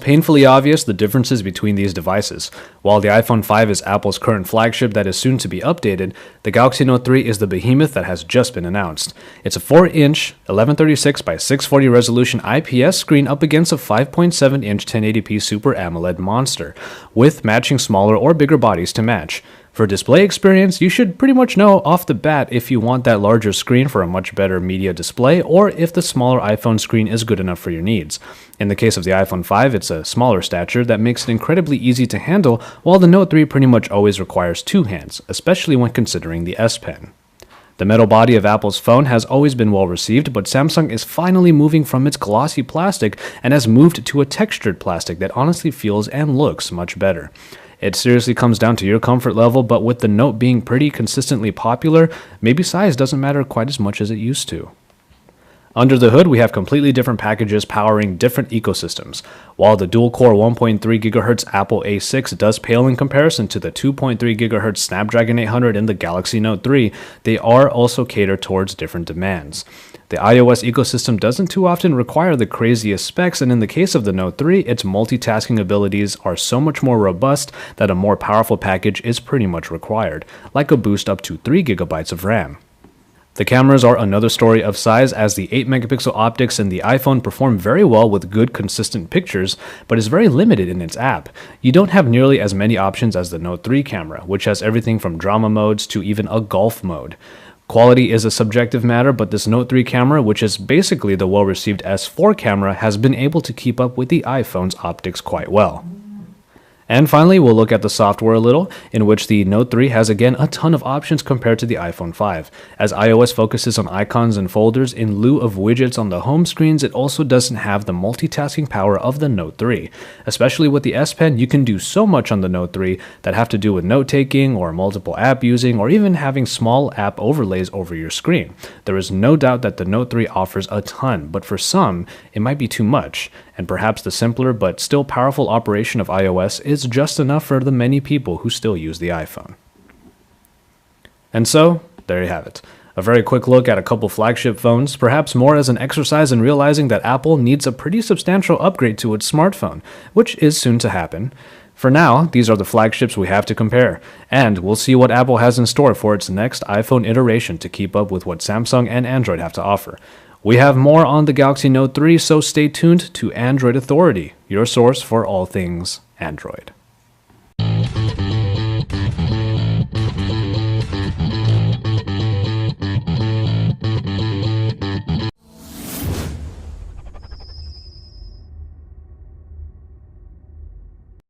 painfully obvious the differences between these devices. While the iPhone 5 is Apple's current flagship that is soon to be updated, the Galaxy Note 3 is the behemoth that has just been announced. It's a 4-inch, 1136 by 640 resolution IPS screen up against a 5.7-inch 1080p Super AMOLED monster, with matching smaller or bigger bodies to match. For display experience, you should pretty much know off the bat if you want that larger screen for a much better media display or if the smaller iPhone screen is good enough for your needs. In the case of the iPhone 5, it's a smaller stature that makes it incredibly easy to handle, while the Note 3 pretty much always requires two hands, especially when considering the S Pen. The metal body of Apple's phone has always been well received, but Samsung is finally moving from its glossy plastic and has moved to a textured plastic that honestly feels and looks much better. It seriously comes down to your comfort level, but with the Note being pretty consistently popular, maybe size doesn't matter quite as much as it used to. Under the hood, we have completely different packages powering different ecosystems. While the dual-core 1.3 GHz Apple A6 does pale in comparison to the 2.3 GHz Snapdragon 800 in the Galaxy Note 3, they are also catered towards different demands. The iOS ecosystem doesn't too often require the craziest specs, and in the case of the Note 3, its multitasking abilities are so much more robust that a more powerful package is pretty much required, like a boost up to 3 GB of RAM. The cameras are another story of size, as the 8-megapixel optics in the iPhone perform very well with good consistent pictures, but is very limited in its app. You don't have nearly as many options as the Note 3 camera, which has everything from drama modes to even a golf mode. Quality is a subjective matter, but this Note 3 camera, which is basically the well-received S4 camera, has been able to keep up with the iPhone's optics quite well. And finally, we'll look at the software a little, in which the Note 3 has again a ton of options compared to the iPhone 5. As iOS focuses on icons and folders in lieu of widgets on the home screens, it also doesn't have the multitasking power of the Note 3. Especially with the S Pen, you can do so much on the Note 3 that have to do with note-taking or multiple app using or even having small app overlays over your screen. There is no doubt that the Note 3 offers a ton, but for some, it might be too much, and perhaps the simpler but still powerful operation of iOS is just enough for the many people who still use the iPhone. And so, there you have it. A very quick look at a couple flagship phones, perhaps more as an exercise in realizing that Apple needs a pretty substantial upgrade to its smartphone, which is soon to happen. For now, these are the flagships we have to compare, and we'll see what Apple has in store for its next iPhone iteration to keep up with what Samsung and Android have to offer. We have more on the Galaxy Note 3, so stay tuned to Android Authority, your source for all things Android.